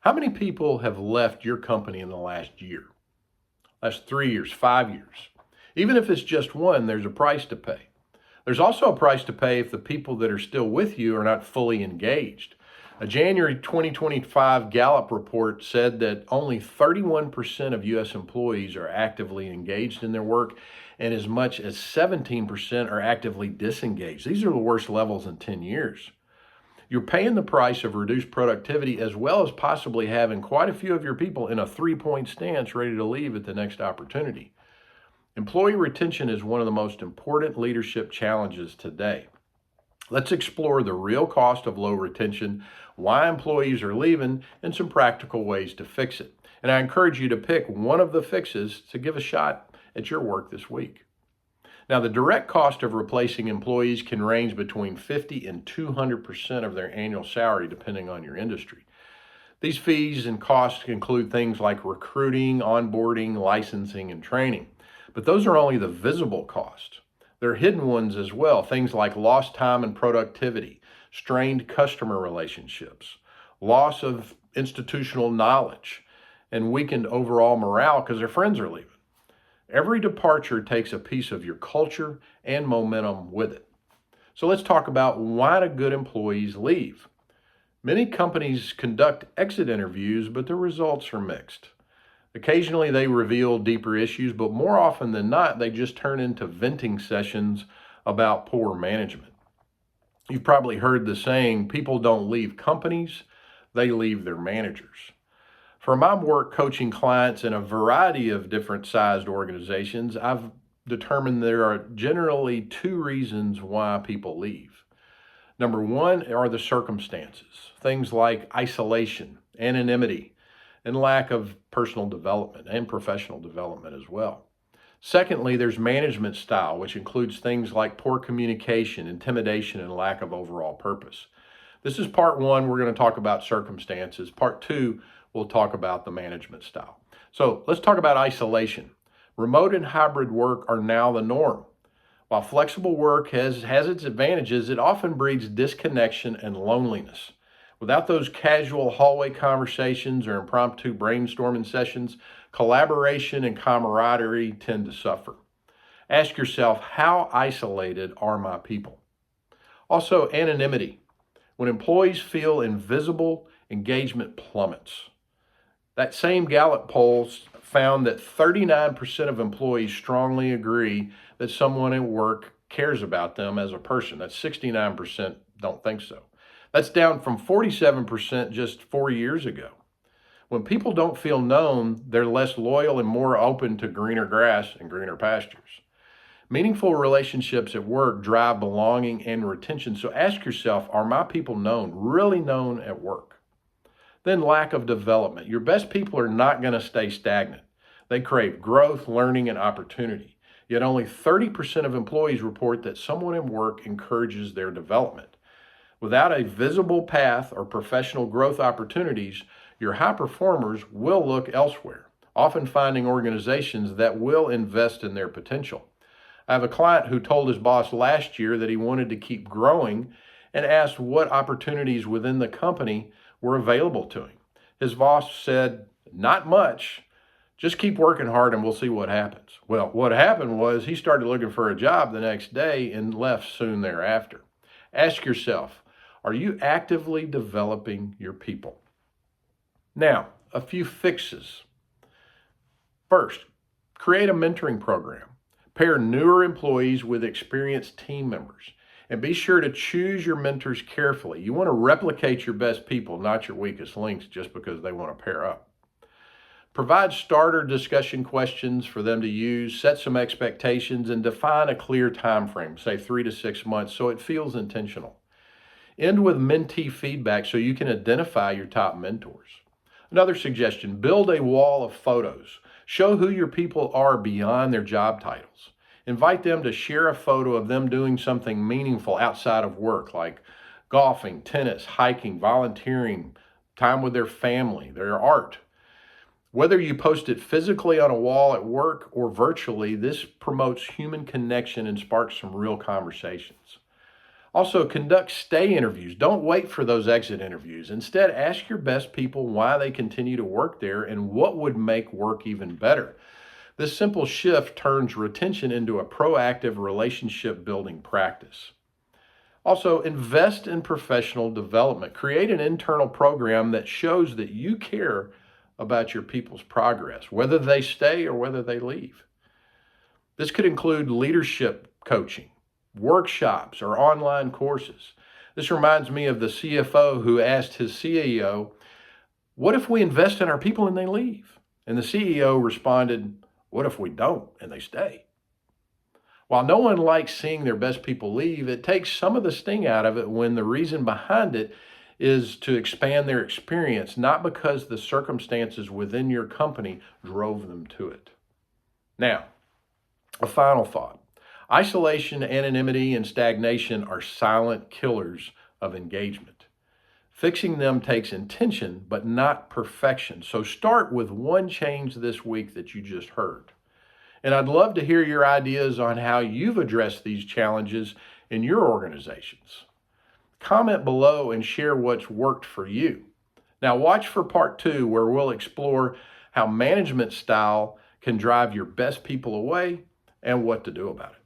How many people have left your company in the last year? Last 3 years, 5 years? Even if it's just one, there's a price to pay. There's also a price to pay if the people that are still with you are not fully engaged. A January 2025 Gallup report said that only 31% of U.S. employees are actively engaged in their work, and as much as 17% are actively disengaged. These are the worst levels in 10 years. You're paying the price of reduced productivity as well as possibly having quite a few of your people in a three-point stance ready to leave at the next opportunity. Employee retention is one of the most important leadership challenges today. Let's explore the real cost of low retention, why employees are leaving, and some practical ways to fix it. And I encourage you to pick one of the fixes to give a shot at your work this week. Now, the direct cost of replacing employees can range between 50 and 200% of their annual salary, depending on your industry. These fees and costs include things like recruiting, onboarding, licensing, and training. But those are only the visible costs. There are hidden ones as well, things like lost time and productivity, strained customer relationships, loss of institutional knowledge, and weakened overall morale because their friends are leaving. Every departure takes a piece of your culture and momentum with it. So let's talk about why do good employees leave. Many companies conduct exit interviews, but the results are mixed. Occasionally they reveal deeper issues, but more often than not, they just turn into venting sessions about poor management. You've probably heard the saying, people don't leave companies, they leave their managers. For my work coaching clients in a variety of different sized organizations, I've determined there are generally two reasons why people leave. Number one are the circumstances, things like isolation, anonymity, and lack of personal development and professional development as well. Secondly, there's management style, which includes things like poor communication, intimidation, and lack of overall purpose. This is part one. We're going to talk about circumstances. Part two, we'll talk about the management style. So let's talk about isolation. Remote and hybrid work are now the norm. While flexible work has its advantages, it often breeds disconnection and loneliness. Without those casual hallway conversations or impromptu brainstorming sessions, collaboration and camaraderie tend to suffer. Ask yourself, how isolated are my people? Also, anonymity. When employees feel invisible, engagement plummets. That same Gallup poll found that 39% of employees strongly agree that someone at work cares about them as a person. That's 69% don't think so. That's down from 47% just 4 years ago. When people don't feel known, they're less loyal and more open to greener grass and greener pastures. Meaningful relationships at work drive belonging and retention. So ask yourself, are my people known, really known at work? Then lack of development. Your best people are not going to stay stagnant. They crave growth, learning, and opportunity. Yet only 30% of employees report that someone at work encourages their development. Without a visible path or professional growth opportunities, your high performers will look elsewhere, often finding organizations that will invest in their potential. I have a client who told his boss last year that he wanted to keep growing and asked what opportunities within the company were available to him. His boss said, not much, just keep working hard and we'll see what happens. Well, what happened was he started looking for a job the next day and left soon thereafter. Ask yourself, are you actively developing your people? Now, a few fixes. First, create a mentoring program. Pair newer employees with experienced team members. And be sure to choose your mentors carefully. You want to replicate your best people, not your weakest links, just because they want to pair up. Provide starter discussion questions for them to use, set some expectations, and define a clear time frame, say 3 to 6 months, so it feels intentional. End with mentee feedback so you can identify your top mentors. Another suggestion, build a wall of photos. Show who your people are beyond their job titles. Invite them to share a photo of them doing something meaningful outside of work, like golfing, tennis, hiking, volunteering, time with their family, their art. Whether you post it physically on a wall at work or virtually, this promotes human connection and sparks some real conversations. Also, conduct stay interviews. Don't wait for those exit interviews. Instead, ask your best people why they continue to work there and what would make work even better. This simple shift turns retention into a proactive relationship building practice. Also, invest in professional development. Create an internal program that shows that you care about your people's progress, whether they stay or whether they leave. This could include leadership coaching, workshops, or online courses. This reminds me of the CFO who asked his CEO, "What if we invest in our people and they leave?" And the CEO responded, "What if we don't and they stay?" While no one likes seeing their best people leave, it takes some of the sting out of it when the reason behind it is to expand their experience, not because the circumstances within your company drove them to it. Now, a final thought. Isolation, anonymity, and stagnation are silent killers of engagement. Fixing them takes intention, but not perfection. So start with one change this week that you just heard. And I'd love to hear your ideas on how you've addressed these challenges in your organizations. Comment below and share what's worked for you. Now watch for part 2, where we'll explore how management style can drive your best people away and what to do about it.